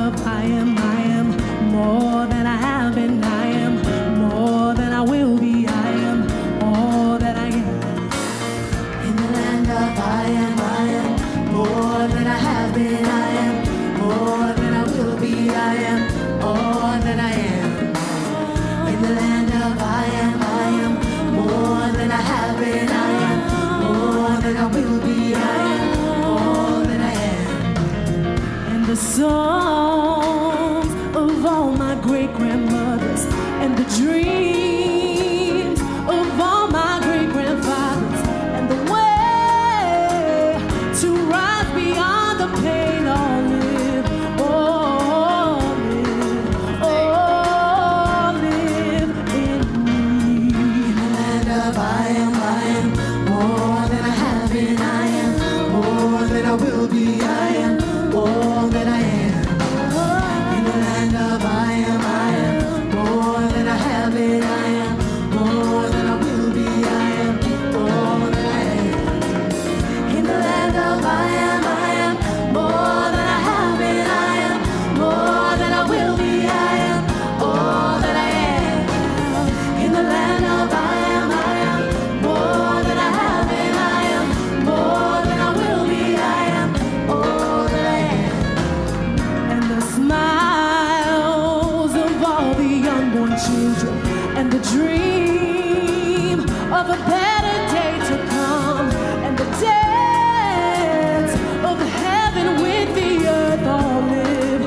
of I am more than I have been. I am more than I will be. I am all that I am. In the land of I am more than I have been. I am more than I will be. I am all that I am. In the land of I am more than I have been. I am more than I will be. I am all that I am. And the songs of all my great-grandmothers and the dreams of all my great-grandfathers and the way to rise beyond the pain, all live, all live in me. In the land of I am more than I have been. I am more than I will be. I am all that I am. In the land of I am more than I have been. I am more than I will be. I am all that I am. In the land of I am more than I have been. I am more than I will be. I am all that I am. In the land of I am more than I have been. I am more than I will be. I am all that I am. And the smiles of all the unborn children and the dream of a better day to come and the dance of heaven with the earth, all live,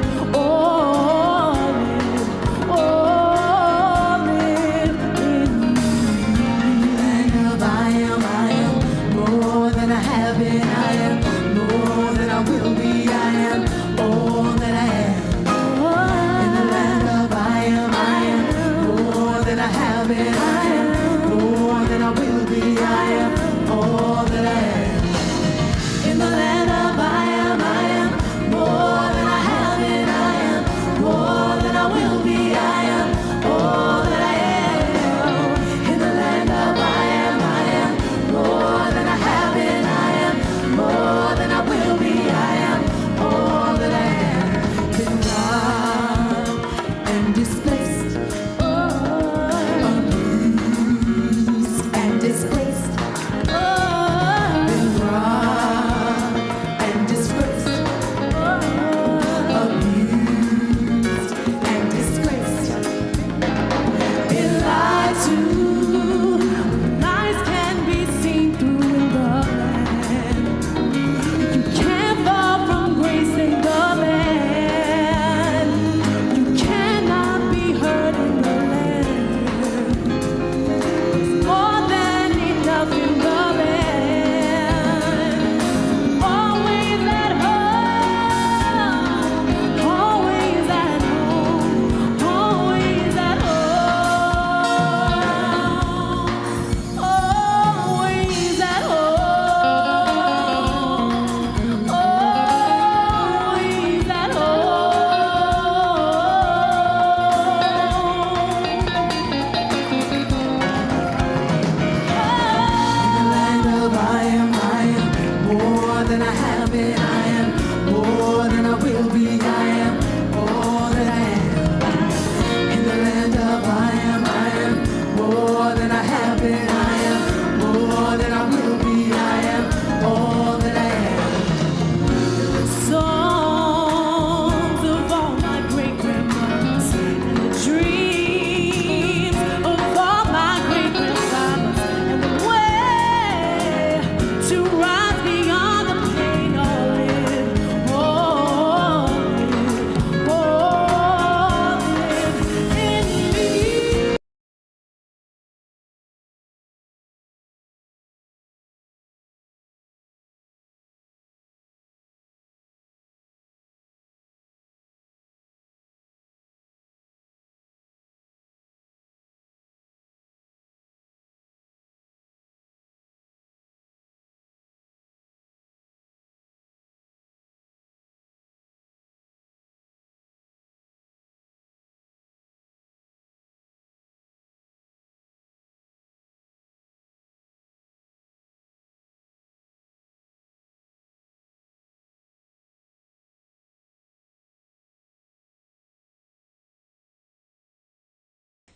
all live in me. Land of I am more than I have been. I am more than I will be. I am all that I am. In the land of I am more than I have been. I am more than I will be.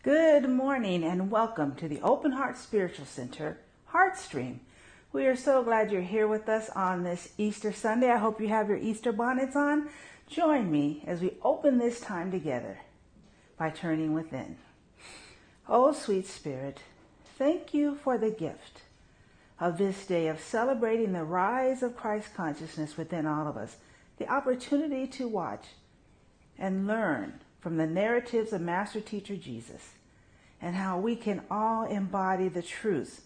Good morning and welcome to the Openheartspiritual Center, Heartstream. We are so glad you're here with us on this Easter Sunday. I hope you have your Easter bonnets on. Join me as we open this time together by turning within. Oh, sweet Spirit, thank you for the gift of this day of celebrating the rise of Christ consciousness within all of us, the opportunity to watch and learn from the narratives of Master Teacher Jesus, and how we can all embody the truths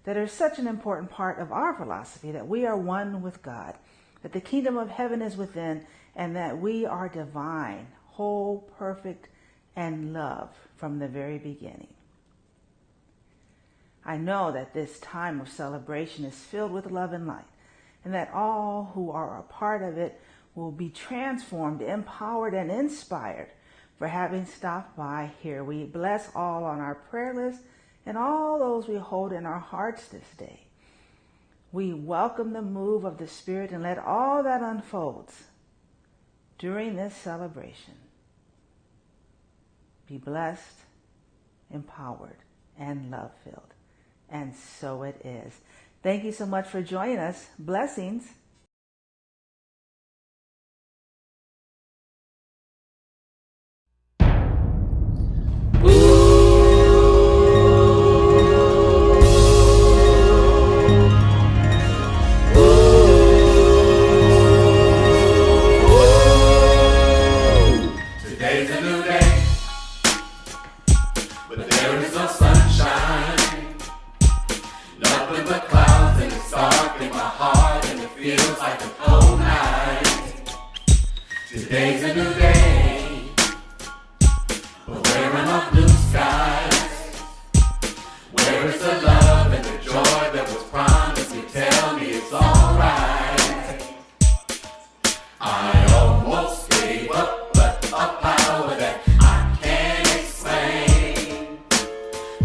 that are such an important part of our philosophy, that we are one with God, that the kingdom of heaven is within, and that we are divine, whole, perfect, and love from the very beginning. I know that this time of celebration is filled with love and light, and that all who are a part of it will be transformed, empowered, and inspired for having stopped by here. We bless all on our prayer list and all those we hold in our hearts this day. We welcome the move of the Spirit and let all that unfolds during this celebration be blessed, empowered, and love-filled. And so it is. Thank you so much for joining us. Blessings. Today's a new day, but there is no sunshine. Nothing but clouds, and it's dark in my heart, and it feels like a cold night. Today's a new day, but where are my blue skies? Where is the love and the joy that was promised me? Tell me it's alright. I almost gave up, but a power that I can't explain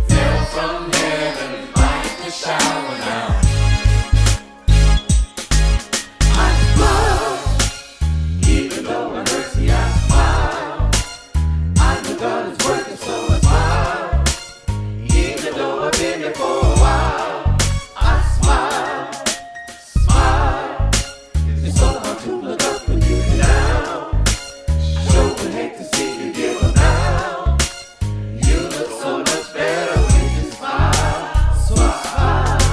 fell from heaven like a shower now. I smile, even though it hurts me, I smile. I know God is working, so I smile. Even though I've been here for a while, I smile, smile. It's so hard to look up when you're down. Sure would hate to see you give up now. You look so much better when you smile, so I smile.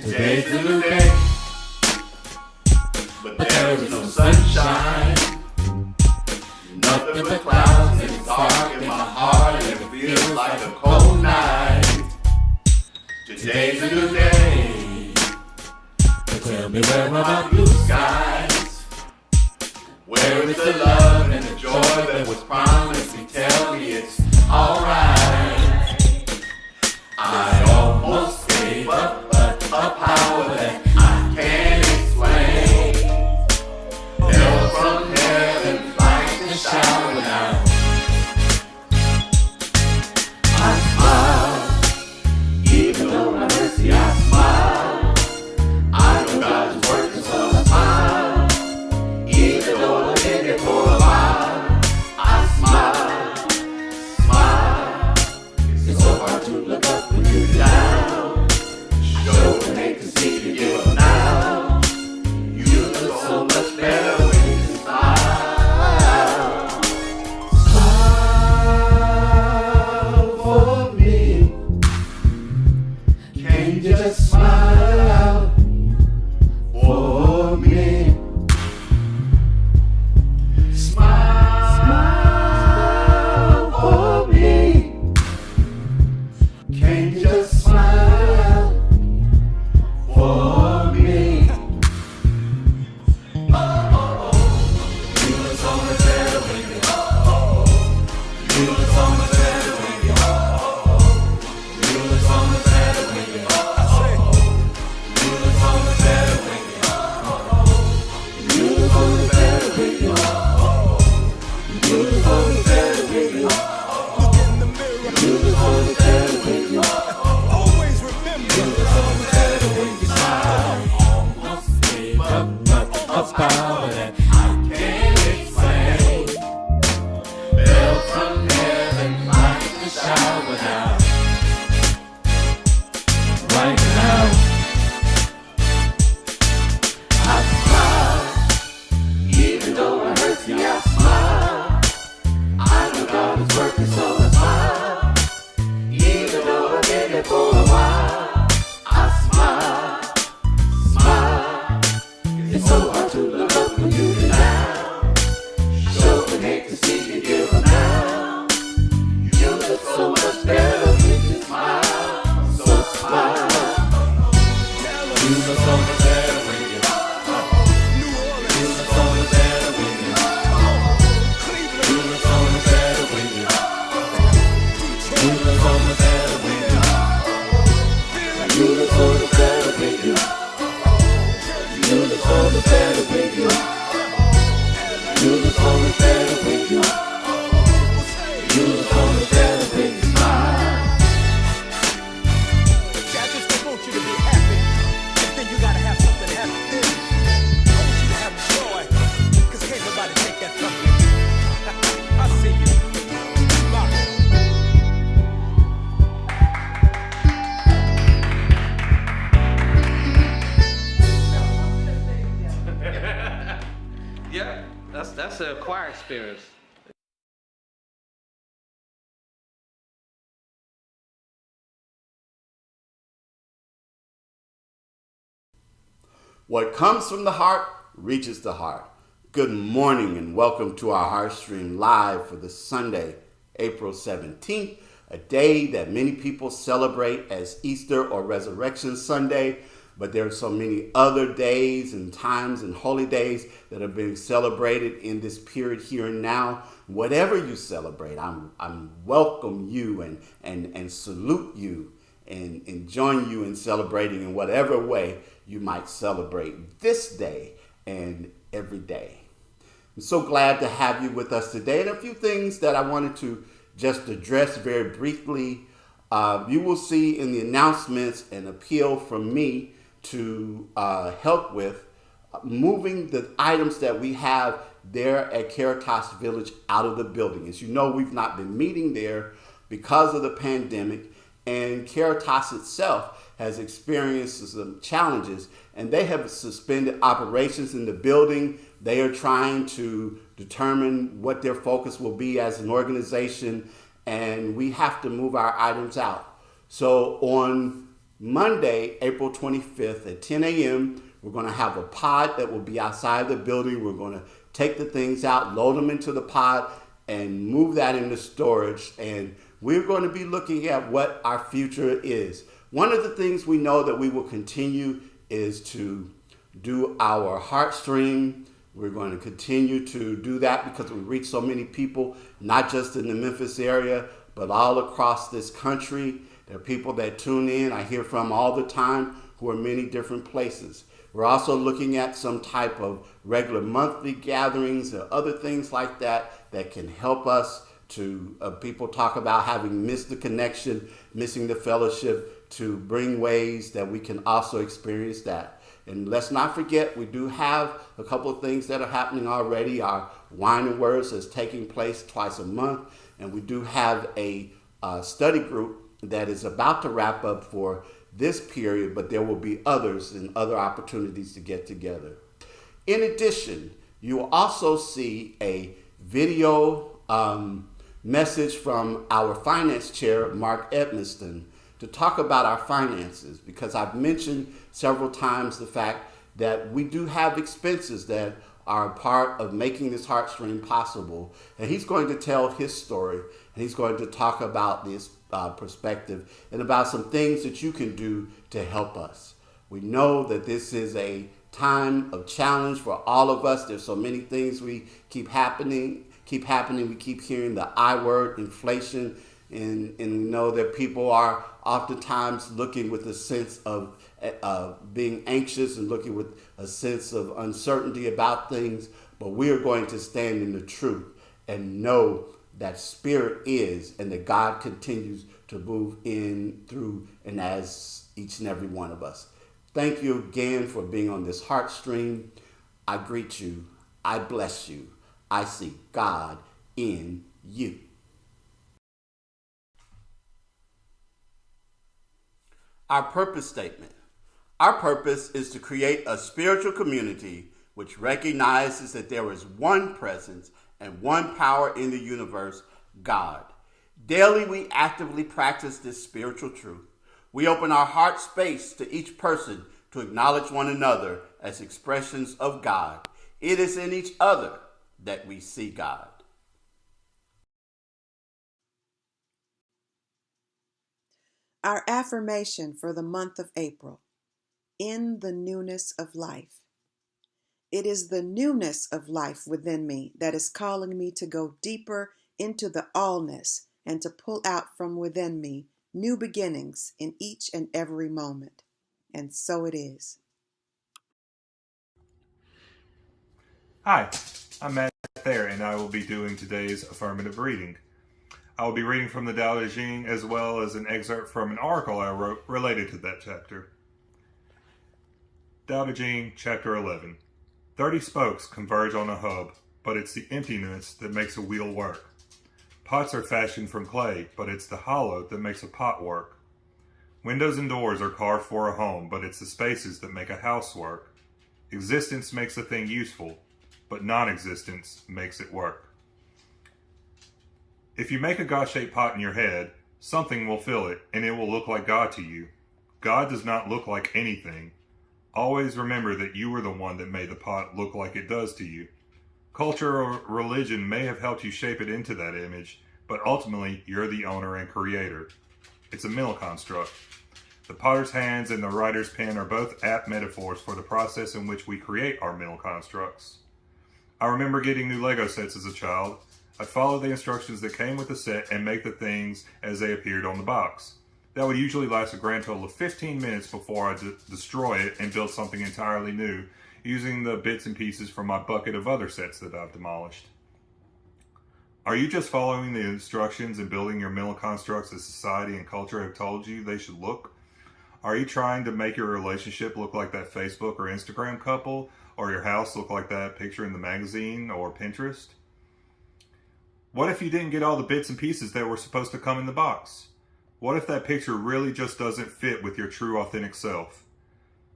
Today's a new day, but there is no sunshine. Nothing but clouds, and it's dark in my heart, and it feels like a cold night. Today's a new day, but tell me where are my blue skies? Where is the love and the joy that was promised me? Tell me it's alright. I almost gave up, but a power that I can't explain fell from heaven like a shower now. I smile, even though my mercy I smile. I know God's working, so I smile. Even though I've been here for a while, I smile, You look so much better when you. You look so much better when you. You look so much better when you. You look so much better when you. You look so much better when you. You look so much better when you. You look so much better when you. You look so much better when you smile. I just don't want you to be happy, but then you gotta have something happen. I want you to have joy, cause can't nobody take that from you. I see you. Yeah, that's an acquired experience. What comes from the heart reaches the heart. Good morning and welcome to our Heart Stream Live for the Sunday, April 17th, a day that many people celebrate as Easter or Resurrection Sunday, but there are so many other days and times and holy days that are being celebrated in this period here and now. Whatever you celebrate, I'm welcome you and salute you and join you in celebrating in whatever way you might celebrate this day and every day. I'm so glad to have you with us today. And a few things that I wanted to just address very briefly. You will see in the announcements an appeal from me to help with moving the items that we have there at Caritas Village out of the building. As you know, we've not been meeting there because of the pandemic, and Caritas itself has experienced some challenges, and they have suspended operations in the building. They are trying to determine what their focus will be as an organization, and we have to move our items out. So on Monday, April 25th at 10 a.m., we're going to have a pod that will be outside the building. We're going to take the things out, load them into the pod, and move that into storage. And we're going to be looking at what our future is. One of the things we know that we will continue is to do our heart stream. We're going to continue to do that because we reach so many people, not just in the Memphis area, but all across this country. There are people that tune in, I hear from all the time, who are many different places. We're also looking at some type of regular monthly gatherings or other things like that that can help us to, people talk about having missed the connection, missing the fellowship, to bring ways that we can also experience that. And let's not forget, we do have a couple of things that are happening already. Our Wine and Words is taking place twice a month, and we do have a study group that is about to wrap up for this period, but there will be others and other opportunities to get together. In addition, you will also see a video message from our finance chair, Mark Edmiston, to talk about our finances, because I've mentioned several times the fact that we do have expenses that are a part of making this heart stream possible. And he's going to tell his story, and he's going to talk about this perspective and about some things that you can do to help us. We know that this is a time of challenge for all of us. There's so many things we keep happening. We keep hearing the I word, inflation, and we know that people are oftentimes looking with a sense of being anxious and looking with a sense of uncertainty about things. But we are going to stand in the truth and know that Spirit is, and that God continues to move in, through, and as each and every one of us. Thank you again for being on this heart stream. I greet you. I bless you. I see God in you. Our purpose statement. Our purpose is to create a spiritual community which recognizes that there is one presence and one power in the universe, God. Daily, we actively practice this spiritual truth. We open our heart space to each person to acknowledge one another as expressions of God. It is in each other that we see God. Our affirmation for the month of April. in the newness of life. It is the newness of life within me that is calling me to go deeper into the allness and to pull out from within me new beginnings in each and every moment. And so it is. Hi, I'm Matt Thayer, and I will be doing today's affirmative reading. I will be reading from the Tao Te Ching as well as an excerpt from an article I wrote related to that chapter. Tao Te Ching, Chapter 11. 30 spokes converge on a hub, but it's the emptiness that makes a wheel work. Pots are fashioned from clay, but it's the hollow that makes a pot work. Windows and doors are carved for a home, but it's the spaces that make a house work. Existence makes a thing useful, but non-existence makes it work. If you make a God-shaped pot in your head, something will fill it, and it will look like God to you. God does not look like anything. Always remember that you were the one that made the pot look like it does to you. Culture or religion may have helped you shape it into that image, but ultimately you're the owner and creator. It's a mental construct. The potter's hands and the writer's pen are both apt metaphors for the process in which we create our mental constructs. I remember getting new Lego sets as a child. I'd follow the instructions that came with the set and make the things as they appeared on the box. That would usually last a grand total of 15 minutes before I destroy it and build something entirely new, using the bits and pieces from my bucket of other sets that I've demolished. Are you just following the instructions and building your mental constructs as society and culture have told you they should look? Are you trying to make your relationship look like that Facebook or Instagram couple, or your house look like that picture in the magazine or Pinterest? What if you didn't get all the bits and pieces that were supposed to come in the box? What if that picture really just doesn't fit with your true authentic self?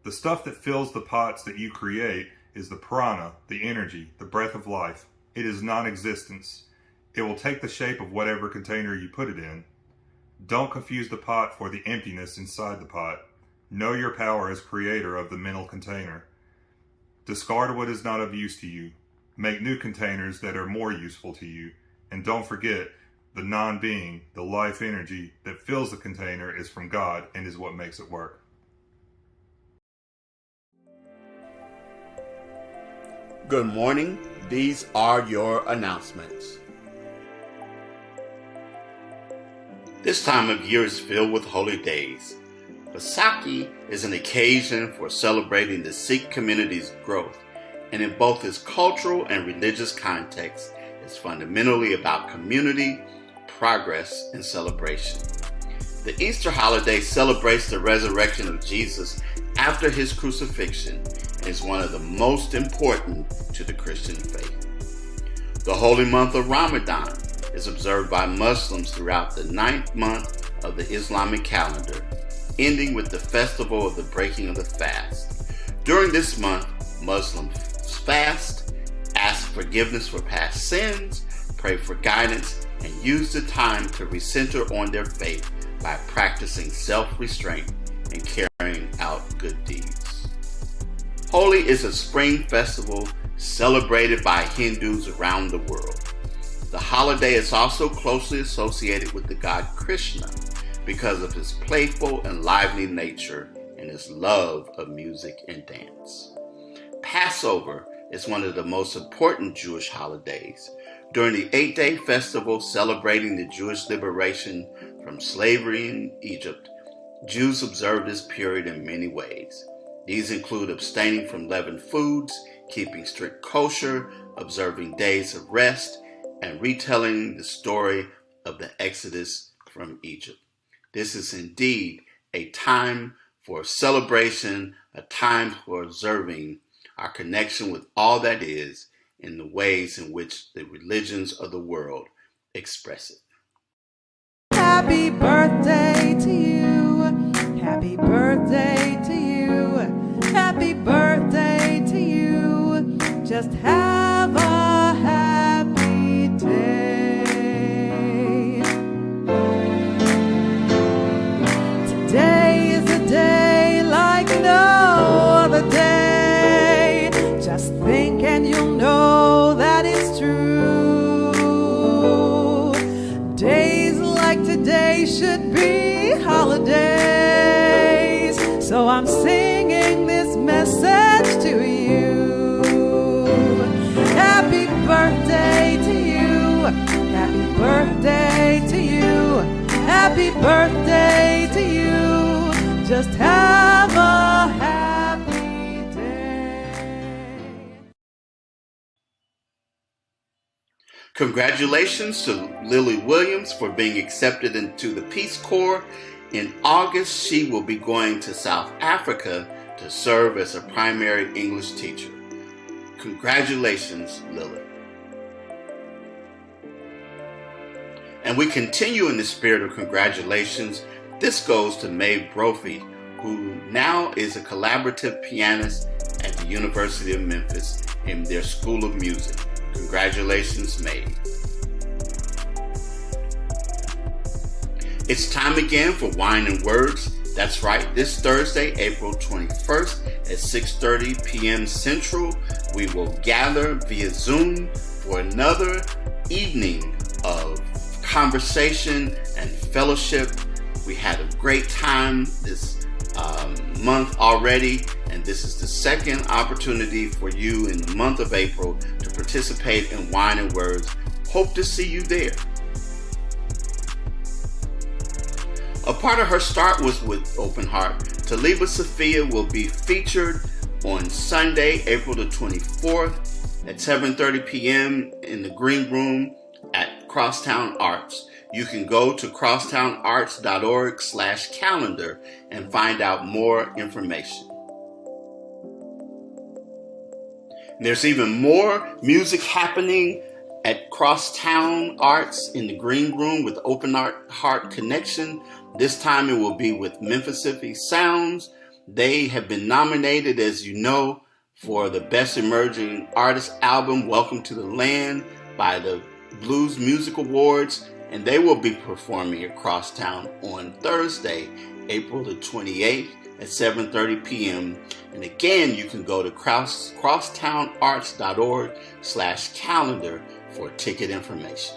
The stuff that fills the pots that you create is the prana, the energy, the breath of life. It is non-existence. It will take the shape of whatever container you put it in. Don't confuse the pot for the emptiness inside the pot. Know your power as creator of the mental container. Discard what is not of use to you. Make new containers that are more useful to you. And don't forget, the non-being, the life energy that fills the container is from God and is what makes it work. Good morning. These are your announcements. This time of year is filled with holy days. Vaisakhi is an occasion for celebrating the Sikh community's growth, and in both its cultural and religious context, it's fundamentally about community, progress, and celebration. The Easter holiday celebrates the resurrection of Jesus after his crucifixion and is one of the most important to the Christian faith. The holy month of Ramadan is observed by Muslims throughout the 9th month of the Islamic calendar, ending with the festival of the breaking of the fast. During this month, Muslims fast, ask forgiveness for past sins, pray for guidance, and use the time to recenter on their faith by practicing self-restraint and carrying out good deeds. Holi is a spring festival celebrated by Hindus around the world. The holiday is also closely associated with the god Krishna because of his playful and lively nature and his love of music and dance. Passover is one of the most important Jewish holidays. During the 8-day festival celebrating the Jewish liberation from slavery in Egypt, Jews observe this period in many ways. These include abstaining from leavened foods, keeping strict kosher, observing days of rest, and retelling the story of the Exodus from Egypt. This is indeed a time for celebration, a time for observing our connection with all that is in the ways in which the religions of the world express it. Happy birthday to you. Happy birthday to you. Happy birthday to you. Just have a happy day. Today is a day like no other day. Just think and you'll know that it's true. Days like today should be holidays. So I'm singing Congratulations to Lily Williams for being accepted into the Peace Corps. In August, she will be going to South Africa to serve as a primary English teacher. Congratulations, Lily. And we continue in the spirit of congratulations. This goes to Mae Brophy, who now is a collaborative pianist at the University of Memphis in their School of Music. Congratulations, Mae. It's time again for Wine and Words. That's right, this Thursday, April 21st at 6:30 p.m. Central, we will gather via Zoom for another evening of conversation and fellowship. We had a great time this month already, and this is the second opportunity for you in the month of April to participate in Wine and Words. Hope to see you there. A part of her start was with Open Heart. Taliba Sophia will be featured on Sunday, April the 24th at 7:30 p.m. in the Green Room at Crosstown Arts. You can go to crosstownarts.org/calendar and find out more information. There's even more music happening at Crosstown Arts in the Green Room with Open Heart Connection. This time it will be with Mississippi Sounds. They have been nominated, as you know, for the Best Emerging Artist Album, Welcome to the Land, by the Blues Music Awards, and they will be performing at Crosstown on Thursday, April the 28th at 7:30 p.m. And again, you can go to crosstownarts.org/calendar for ticket information.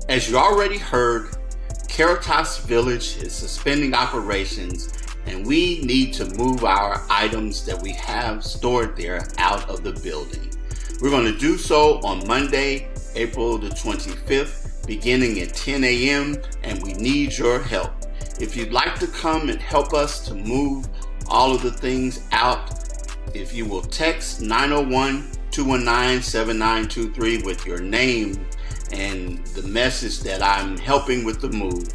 As you already heard, Caritas Village is suspending operations, and we need to move our items that we have stored there out of the building. We're going to do so on Monday, April the 25th, beginning at 10 a.m., and we need your help. If you'd like to come and help us to move all of the things out, if you will text 901-219-7923 with your name and the message that I'm helping with the move,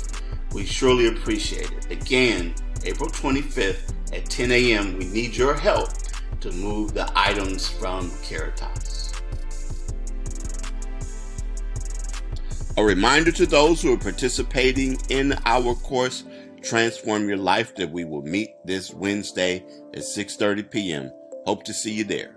we surely appreciate it. Again, April 25th at 10 a.m., we need your help to move the items from Caritas. A reminder to those who are participating in our course, Transform Your Life, that we will meet this Wednesday at 6:30 p.m. Hope to see you there.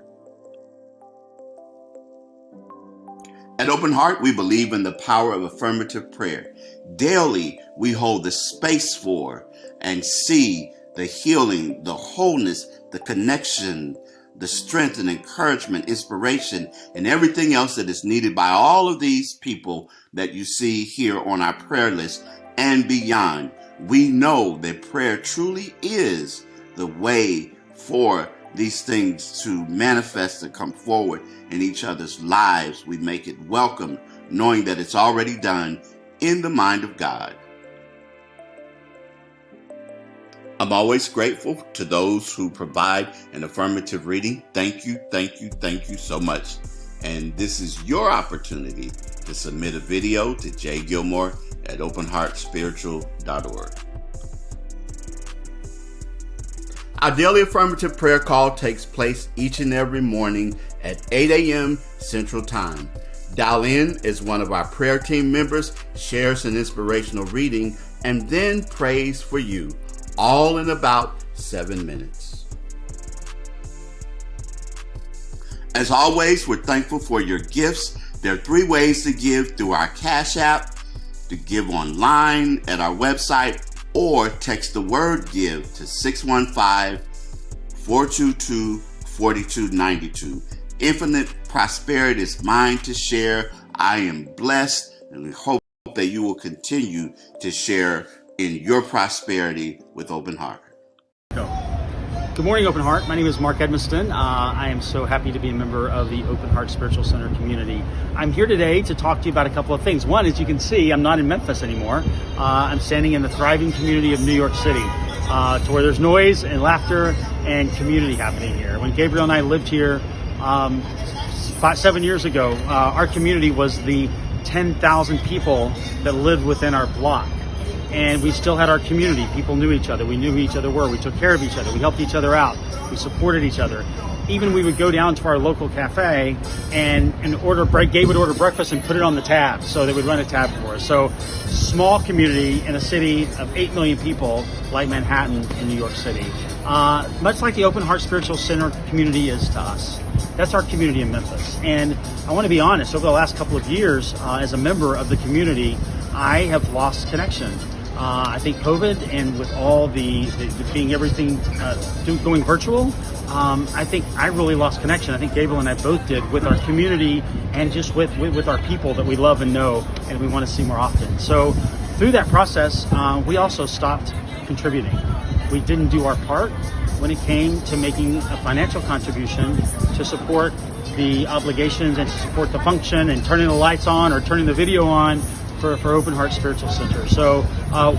At Open Heart, we believe in the power of affirmative prayer. Daily, we hold the space for and see the healing, the wholeness, the connection, the strength and encouragement, inspiration, and everything else that is needed by all of these people that you see here on our prayer list and beyond. We know that prayer truly is the way for these things to manifest and come forward in each other's lives. We make it welcome, knowing that it's already done in the mind of God. I'm always grateful to those who provide an affirmative reading. Thank you, thank you, thank you so much. And this is your opportunity to submit a video to Jay Gilmore at Openheartspiritual.org. Our daily affirmative prayer call takes place each and every morning at 8 a.m. Central Time. Dial in as one of our prayer team members shares an inspirational reading and then prays for you, all in about 7 minutes. As always, we're thankful for your gifts. There are 3 ways to give: through our Cash App, to give online at our website, or text the word GIVE to 615-422-4292. Infinite prosperity is mine to share. I am blessed, and we hope that you will continue to share in your prosperity with Open Heart. Good morning, Open Heart. My name is Mark Edmiston. I am so happy to be a member of the Open Heart Spiritual Center community. I'm here today to talk to you about a couple of things. One, as you can see, I'm not in Memphis anymore. I'm standing in the thriving community of New York City, to where there's noise and laughter and community happening here. When Gabriel and I lived here 7 years ago, our community was the 10,000 people that lived within our block. And we still had our community. People knew each other. We knew who each other were. We took care of each other. We helped each other out. We supported each other. Even we would go down to our local cafe and Gabe would order breakfast and put it on the tab. So they would run a tab for us. So small community in a city of 8 million people like Manhattan in New York City. Much like the Open Heart Spiritual Center community is to us. That's our community in Memphis. And I want to be honest, over the last couple of years, as a member of the community, I have lost connection. I think COVID and with all the being everything going virtual, I think I really lost connection. I think Gabriel and I both did with our community and just with our people that we love and know and we want to see more often. So through that process, we also stopped contributing. We didn't do our part when it came to making a financial contribution to support the obligations and to support the function and turning the lights on or turning the video on for Open Heart Spiritual Center. So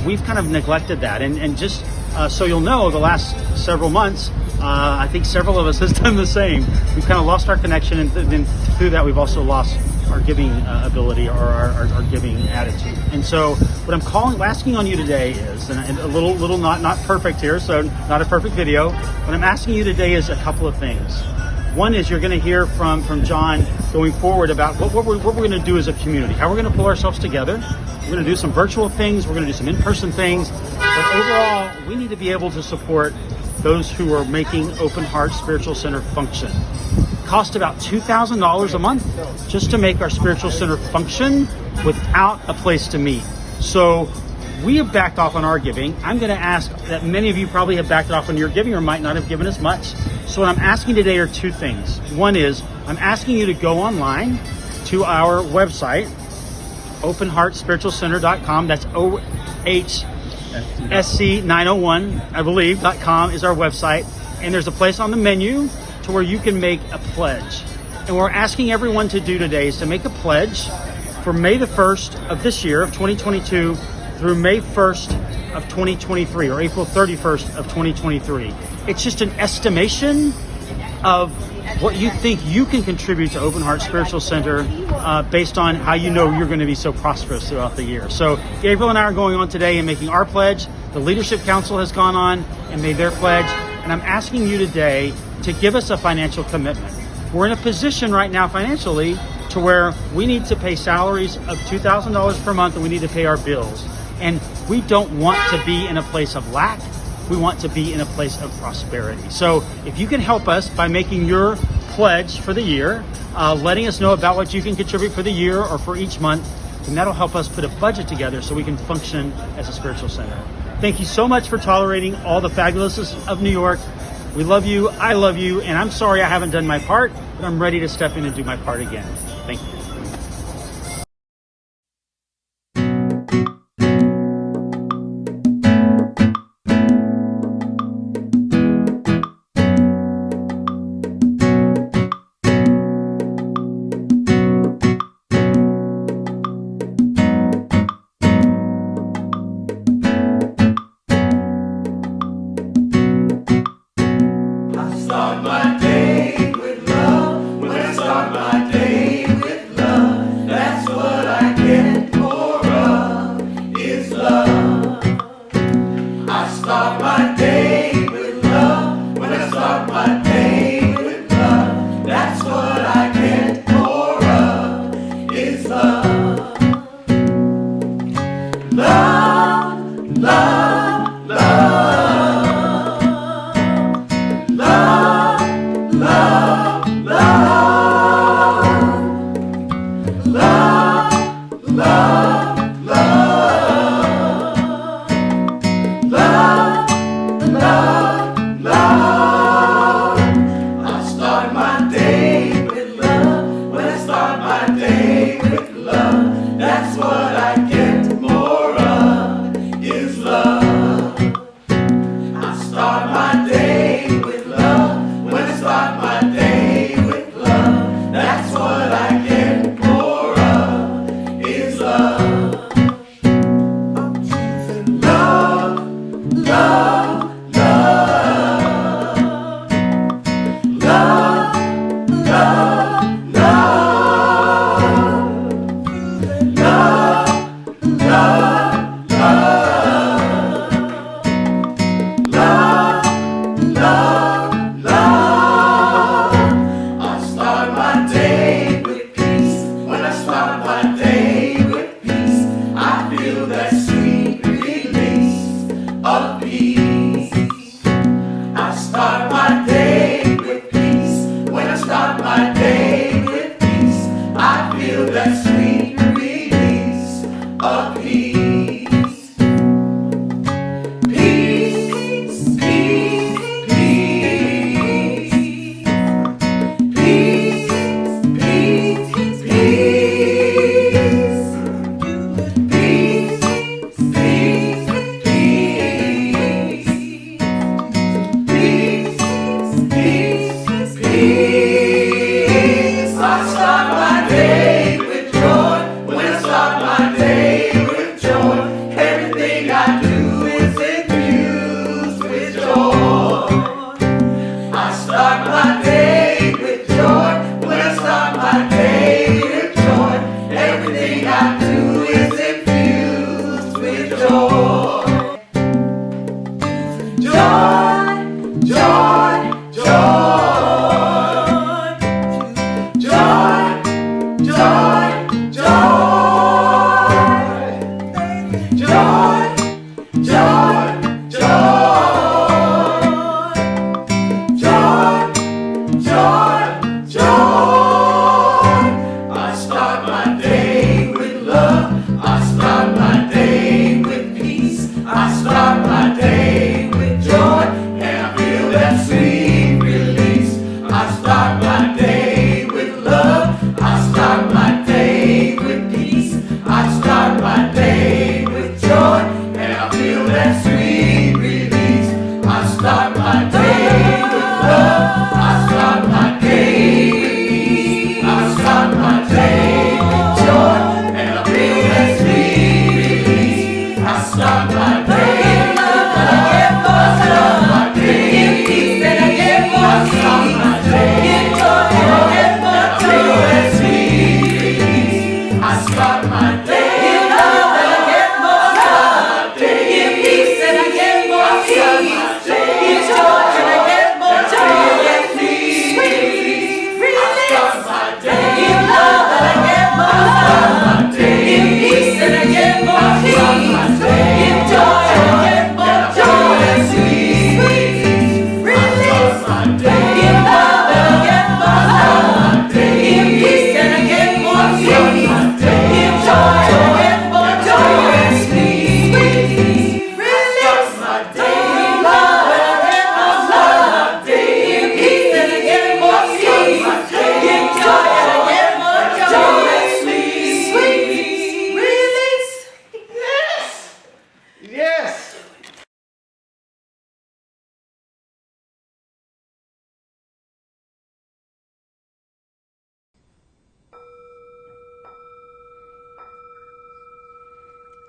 we've kind of neglected that. And just so you'll know, the last several months, I think several of us has done the same. We've kind of lost our connection, and then through that we've also lost our giving ability or our giving attitude. And so what I'm asking on you today is, and a little not perfect here, so not a perfect video, what I'm asking you today is a couple of things. One is you're going to hear from John going forward about what we're going to do as a community, how we're going to pull ourselves together. We're going to do some virtual things, we're going to do some in-person things, but overall we need to be able to support those who are making Open Heart Spiritual Center function. It costs about $2,000 a month just to make our spiritual center function without a place to meet. So we have backed off on our giving. I'm going to ask that many of you probably have backed off on your giving or might not have given as much. So what I'm asking today are two things. One is I'm asking you to go online to our website, openheartspiritualcenter.com. That's OHSC901, I believe, .com is our website. And there's a place on the menu to where you can make a pledge. And what we're asking everyone to do today is to make a pledge for May the 1st of this year, of 2022, through May 1st of 2023, or April 31st of 2023. It's just an estimation of what you think you can contribute to Open Heart Spiritual Center based on how you know you're going to be so prosperous throughout the year. So Gabriel and I are going on today and making our pledge. The Leadership Council has gone on and made their pledge. And I'm asking you today to give us a financial commitment. We're in a position right now financially to where we need to pay salaries of $2,000 per month and we need to pay our bills. And we don't want to be in a place of lack. We want to be in a place of prosperity. So if you can help us by making your pledge for the year, letting us know about what you can contribute for the year or for each month, then that'll help us put a budget together so we can function as a spiritual center. Thank you so much for tolerating all the fabulousness of New York. We love you, I love you, and I'm sorry I haven't done my part, but I'm ready to step in and do my part again. Thank you. Start my day with love. When I start my day with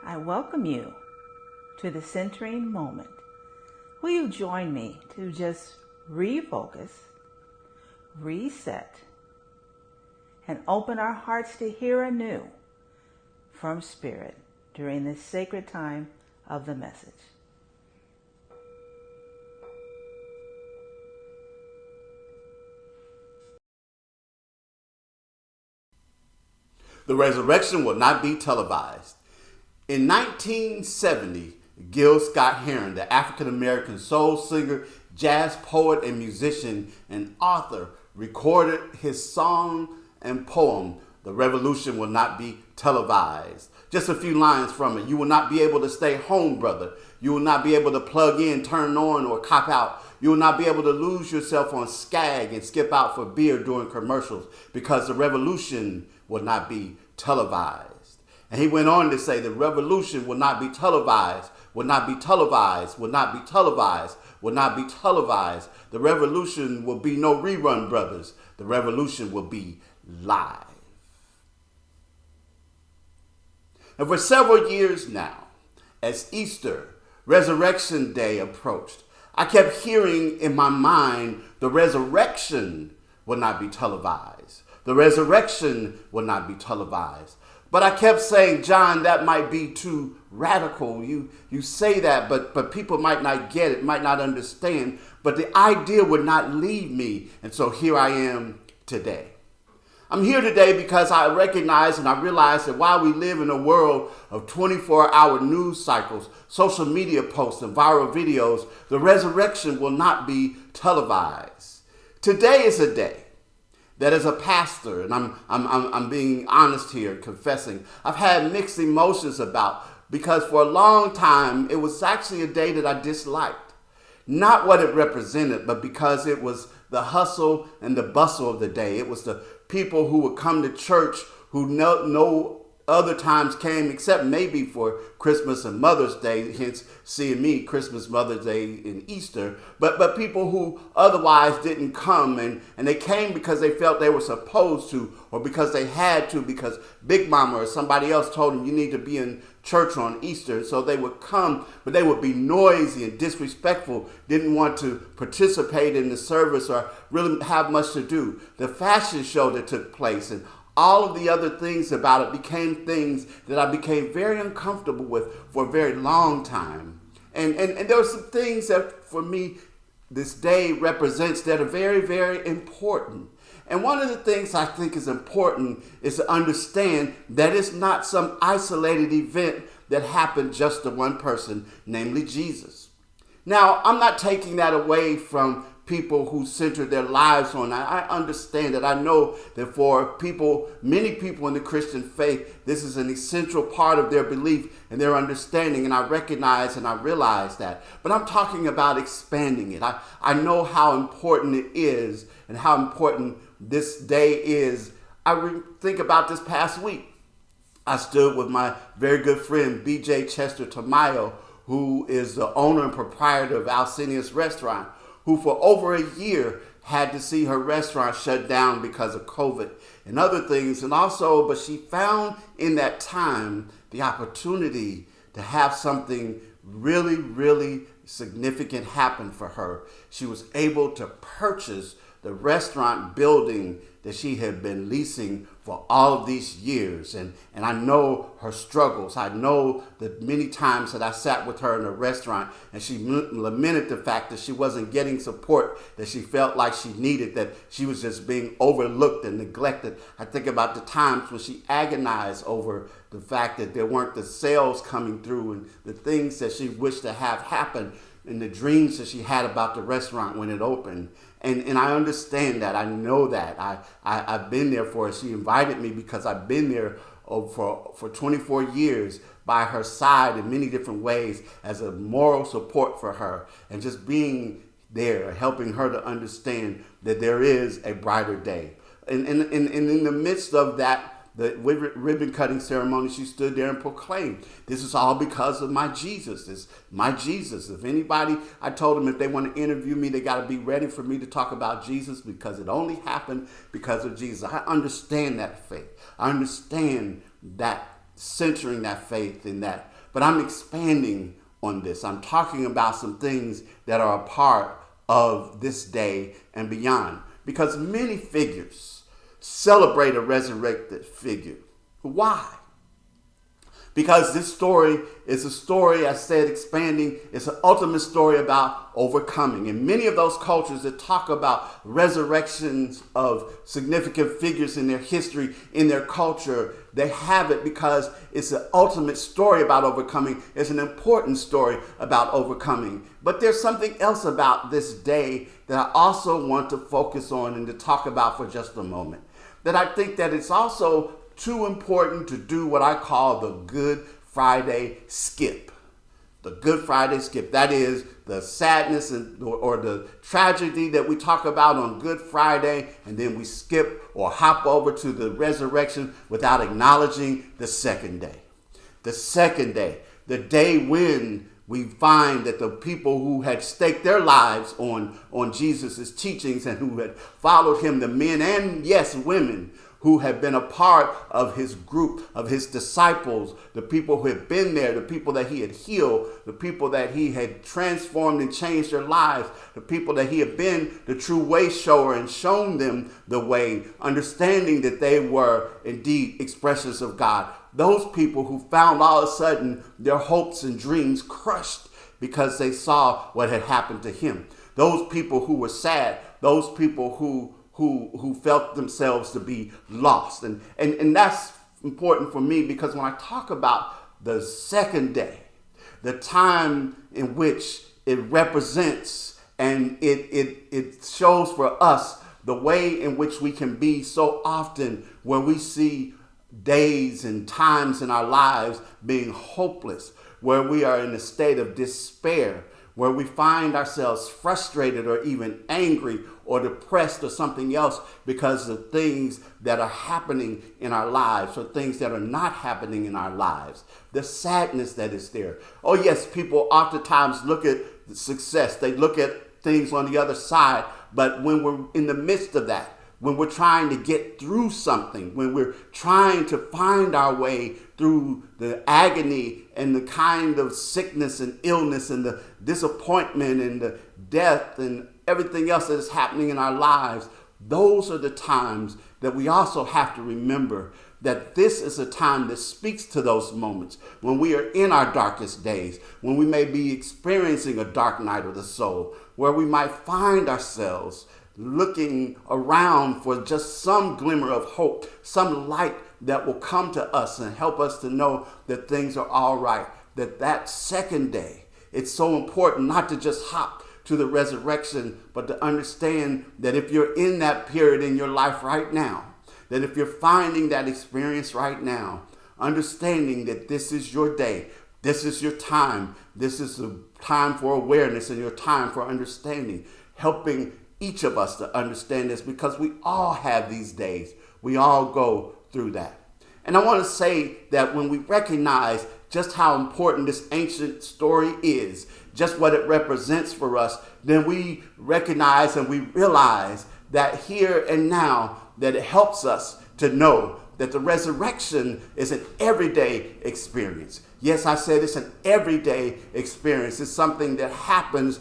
I welcome you to the centering moment. Will you join me to just refocus, reset, and open our hearts to hear anew from Spirit during this sacred time of the message? The resurrection will not be televised. In 1970, Gil Scott-Heron, the African-American soul singer, jazz poet, and musician and author, recorded his song and poem, "The Revolution Will Not Be Televised." Just a few lines from it. "You will not be able to stay home, brother. You will not be able to plug in, turn on, or cop out. You will not be able to lose yourself on Skag and skip out for beer during commercials, because the revolution will not be televised." And he went on to say, "The revolution will not be televised, will not be televised, will not be televised, will not be televised. The revolution will be no rerun, brothers. The revolution will be live." And for several years now, as Easter, Resurrection Day approached, I kept hearing in my mind, the resurrection will not be televised. The resurrection will not be televised. But I kept saying, "John, that might be too radical. You say that, but people might not get it, might not understand." But the idea would not leave me. And so here I am today. I'm here today because I recognize and I realize that while we live in a world of 24-hour news cycles, social media posts, and viral videos, the resurrection will not be televised. Today is a day that as a pastor, and I'm being honest here, confessing, I've had mixed emotions about, because for a long time, it was actually a day that I disliked. Not what it represented, but because it was the hustle and the bustle of the day. It was the people who would come to church who no other times came except maybe for Christmas and Mother's Day, hence seeing me Christmas, Mother's Day, and Easter. But people who otherwise didn't come, and they came because they felt they were supposed to, or because they had to, because Big Mama or somebody else told them you need to be in church on Easter. So they would come, but they would be noisy and disrespectful, didn't want to participate in the service or really have much to do. The fashion show that took place and all of the other things about it became things that I became very uncomfortable with for a very long time. And there were some things that for me this day represents that are very, very important. And one of the things I think is important is to understand that it's not some isolated event that happened just to one person, namely Jesus. Now, I'm not taking that away from people who center their lives on that. I understand that. I know that for people, many people in the Christian faith, this is an essential part of their belief and their understanding, and I recognize and I realize that. But I'm talking about expanding it. I know how important it is and how important this day is. I think about this past week. I stood with my very good friend, B.J. Chester Tamayo, who is the owner and proprietor of Alcinius Restaurant, who for over a year had to see her restaurant shut down because of COVID and other things. And also, but she found in that time the opportunity to have something really, really significant happen for her. She was able to purchase the restaurant building that she had been leasing for all of these years. And I know her struggles. I know that many times that I sat with her in a restaurant and she lamented the fact that she wasn't getting support that she felt like she needed, that she was just being overlooked and neglected. I think about the times when she agonized over the fact that there weren't the sales coming through and the things that she wished to have happen and the dreams that she had about the restaurant when it opened. And I understand that. I know that. I've been there for her. She invited me because I've been there for 24 years by her side in many different ways as a moral support for her, and just being there, helping her to understand that there is a brighter day. And in the midst of that, the ribbon cutting ceremony, she stood there and proclaimed, "This is all because of my Jesus. It's my Jesus." If anybody, I told them if they want to interview me, they got to be ready for me to talk about Jesus, because it only happened because of Jesus. I understand that faith. I understand that centering that faith in that. but I'm expanding on this. I'm talking about some things that are a part of this day and beyond, because many figures celebrate a resurrected figure. Why? Because this story is a story, I said, expanding. It's an ultimate story about overcoming. And many of those cultures that talk about resurrections of significant figures in their history, in their culture, they have it because it's an ultimate story about overcoming. It's an important story about overcoming. But there's something else about this day that I also want to focus on and to talk about for just a moment. That I think that it's also too important to do what I call the Good Friday skip. The Good Friday skip. That is the sadness or the tragedy that we talk about on Good Friday, and then we skip or hop over to the resurrection without acknowledging the second day. The second day, the day when we find that the people who had staked their lives on Jesus' teachings and who had followed him, the men and, yes, women, who had been a part of his group, of his disciples, the people who had been there, the people that he had healed, the people that he had transformed and changed their lives, the people that he had been the true way shower and shown them the way, understanding that they were indeed expressions of God. Those people who found all of a sudden their hopes and dreams crushed because they saw what had happened to him. Those people who were sad, those people who felt themselves to be lost. And that's important for me, because when I talk about the second day, the time in which it represents and it shows for us the way in which we can be so often where we see days and times in our lives being hopeless, where we are in a state of despair, where we find ourselves frustrated or even angry or depressed or something else because of things that are happening in our lives or things that are not happening in our lives. The sadness that is there. Oh yes, people oftentimes look at success. They look at things on the other side. But when we're in the midst of that, when we're trying to get through something, when we're trying to find our way through the agony and the kind of sickness and illness and the disappointment and the death and everything else that is happening in our lives, those are the times that we also have to remember that this is a time that speaks to those moments when we are in our darkest days, when we may be experiencing a dark night of the soul, where we might find ourselves looking around for just some glimmer of hope, some light that will come to us and help us to know that things are all right. That second day, it's so important not to just hop to the resurrection, but to understand that if you're in that period in your life right now, that if you're finding that experience right now, understanding that this is your day, this is your time, this is a time for awareness and your time for understanding, helping each of us to understand this, because we all have these days. We all go through that. And I want to say that when we recognize just how important this ancient story is, just what it represents for us, then we recognize and we realize that here and now, that it helps us to know that the resurrection is an everyday experience. Yes, I said it's an everyday experience. It's something that happens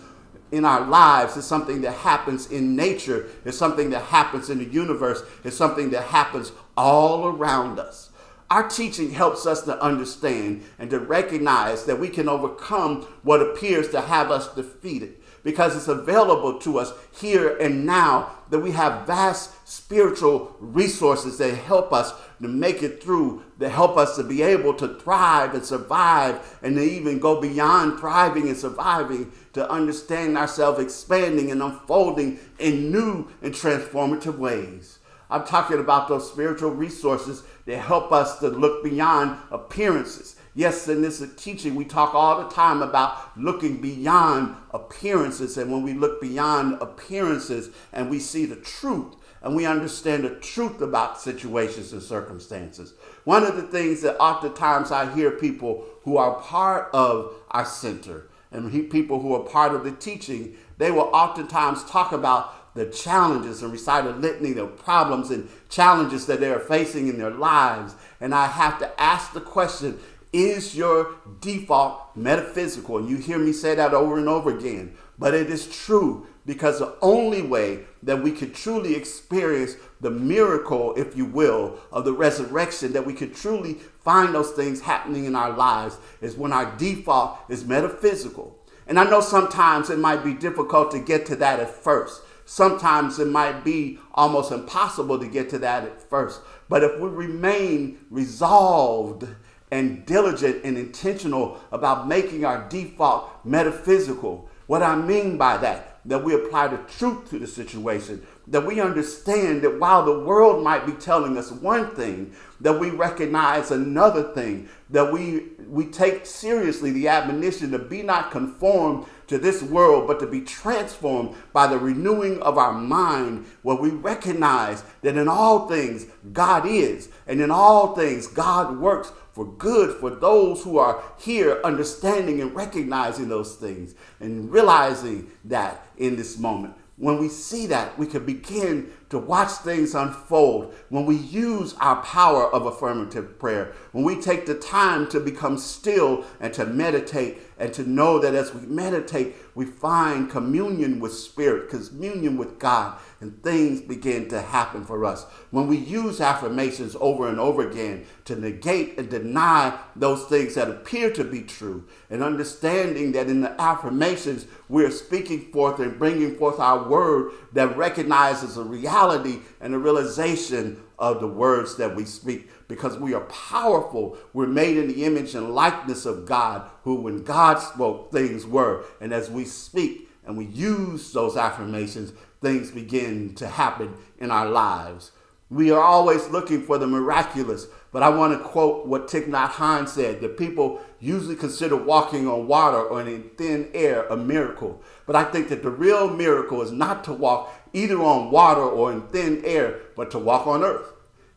in our lives. It's something that happens in nature. It's something that happens in the universe. It's something that happens all around us. Our teaching helps us to understand and to recognize that we can overcome what appears to have us defeated, because it's available to us here and now, that we have vast spiritual resources that help us to make it through, that help us to be able to thrive and survive, and to even go beyond thriving and surviving, to understand ourselves expanding and unfolding in new and transformative ways. I'm talking about those spiritual resources that help us to look beyond appearances. Yes, in this teaching, we talk all the time about looking beyond appearances. And when we look beyond appearances and we see the truth and we understand the truth about situations and circumstances, one of the things that oftentimes I hear people who are part of our center and people who are part of the teaching, they will oftentimes talk about the challenges and recite a litany of problems and challenges that they are facing in their lives. And I have to ask the question, Is your default metaphysical? And you hear me say that over and over again. But it is true, because the only way that we could truly experience the miracle, if you will, of the resurrection, that we could truly find those things happening in our lives, is when our default is metaphysical. And I know sometimes it might be difficult to get to that at first. Sometimes it might be almost impossible to get to that at first. But if we remain resolved and diligent and intentional about making our default metaphysical, what I mean by that we apply the truth to the situation, that we understand that while the world might be telling us one thing, that we recognize another thing, that we take seriously the admonition to be not conformed to this world, but to be transformed by the renewing of our mind, where we recognize that in all things God is, and in all things God works for good for those who are here, understanding and recognizing those things and realizing that in this moment. When we see that, we can begin to watch things unfold. When we use our power of affirmative prayer, when we take the time to become still and to meditate, and to know that as we meditate, we find communion with Spirit, communion with God, and things begin to happen for us. When we use affirmations over and over again to negate and deny those things that appear to be true, and understanding that in the affirmations we're speaking forth and bringing forth our word that recognizes a reality and a realization of the words that we speak, because we are powerful. We're made in the image and likeness of God, who when God spoke, things were. And as we speak and we use those affirmations, things begin to happen in our lives. We are always looking for the miraculous, but I want to quote what Thich Nhat Hanh said, that people usually consider walking on water or in thin air a miracle. But I think that the real miracle is not to walk either on water or in thin air, but to walk on earth.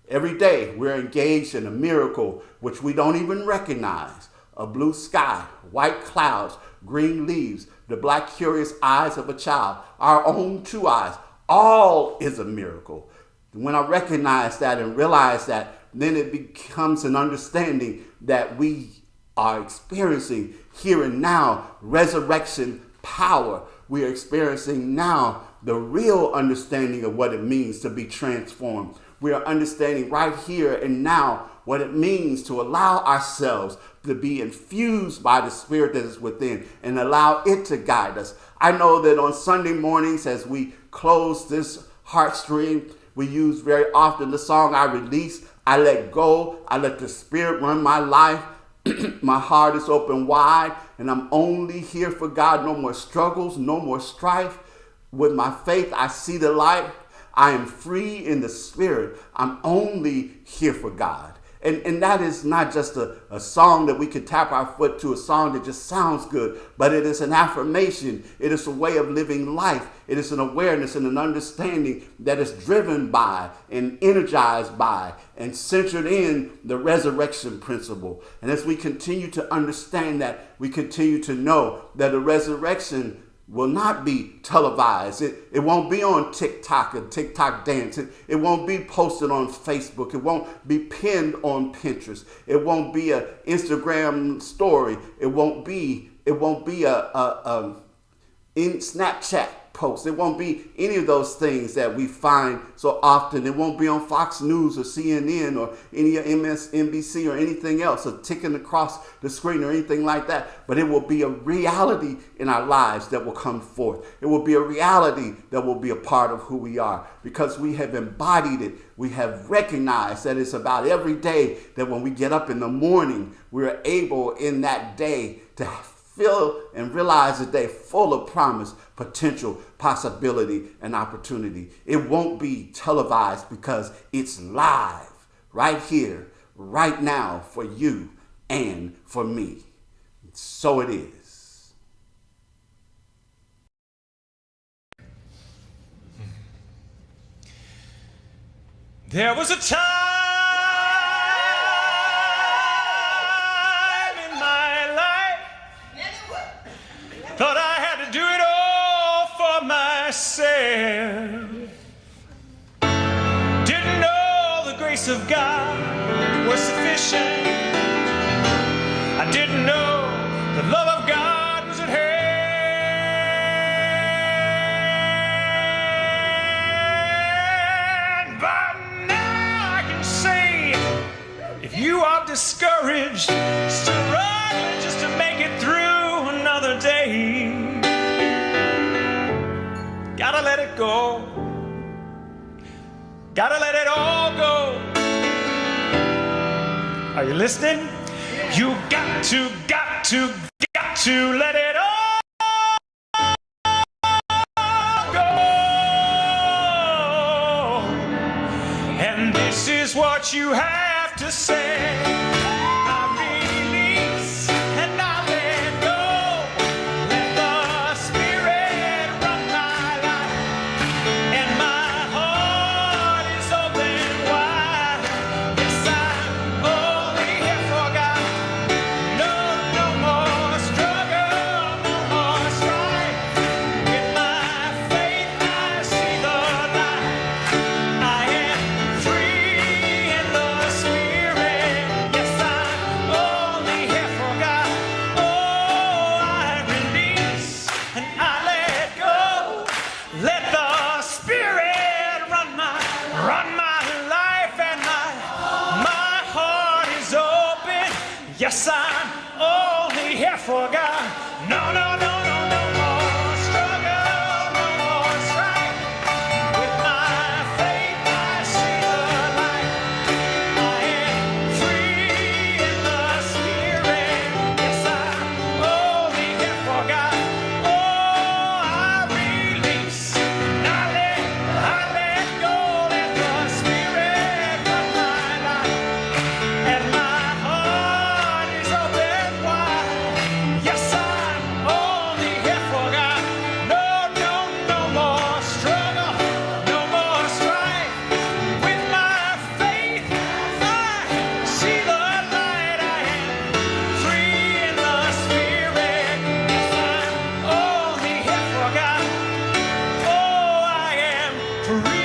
Every day we're engaged in a miracle which we don't even recognize. A blue sky, white clouds, green leaves, the black curious eyes of a child, our own two eyes, all is a miracle. When I recognize that and realize that, then it becomes an understanding that we are experiencing here and now resurrection power. We are experiencing now the real understanding of what it means to be transformed. We are understanding right here and now what it means to allow ourselves to be infused by the Spirit that is within and allow it to guide us. I know that on Sunday mornings, as we close this heart stream, we use very often the song I release. I let go. I let the Spirit run my life. My heart is open wide, and I'm only here for God. No more struggles, no more strife. With my faith, I see the light. I am free in the Spirit. I'm only here for God. And that is not just a song that we can tap our foot to, a song that just sounds good, but it is an affirmation. It is a way of living life. It is an awareness and an understanding that is driven by and energized by and centered in the resurrection principle. And as we continue to understand that, we continue to know that the resurrection will not be televised. It won't be on TikTok and TikTok dance. It won't be posted on Facebook. It won't be pinned on Pinterest. It won't be an Instagram story. It won't be a in Snapchat post. It won't be any of those things that we find so often. It won't be on Fox News or CNN or any MSNBC or anything else, or ticking across the screen or anything like that. But it will be a reality in our lives that will come forth. It will be a reality that will be a part of who we are, because we have embodied it. We have recognized that it's about every day that when we get up in the morning, we're able in that day to feel and realize a day full of promise, potential, possibility, and opportunity. It won't be televised because it's live right here, right now, for you and for me. So it is. There was a time in my life, thought I had to do it all for myself. Didn't know the grace of God was sufficient. didn't know the love of God was at hand. But now I can say, if you are discouraged, struggling just to make it through another day, gotta let it go. Gotta let it all go. Are you listening? You got to let it all go. And this is what you have to say. I release and I let go. Let the Spirit run my life, and my heart is open wide. Yes, I'm only here for God. No more struggle, no more strife. With my faith I see the light. I am free in the Spirit. Yes, I'm only here for God. Oh, I release and I let go. Let the Spirit run my life, and my heart is open. Yes, I'm only here for God. No more struggle, no more strife. With my faith I see the light. I am free in the Spirit. Yes, I'm only here for God. Oh, I release and I let go. Let the Spirit run my life, and my heart is open wide. Yes, I'm only here for God. No more struggle, no more strife. With my faith I see the light. I am free in the Spirit. Yes, I'm only here for God. Oh, I am free.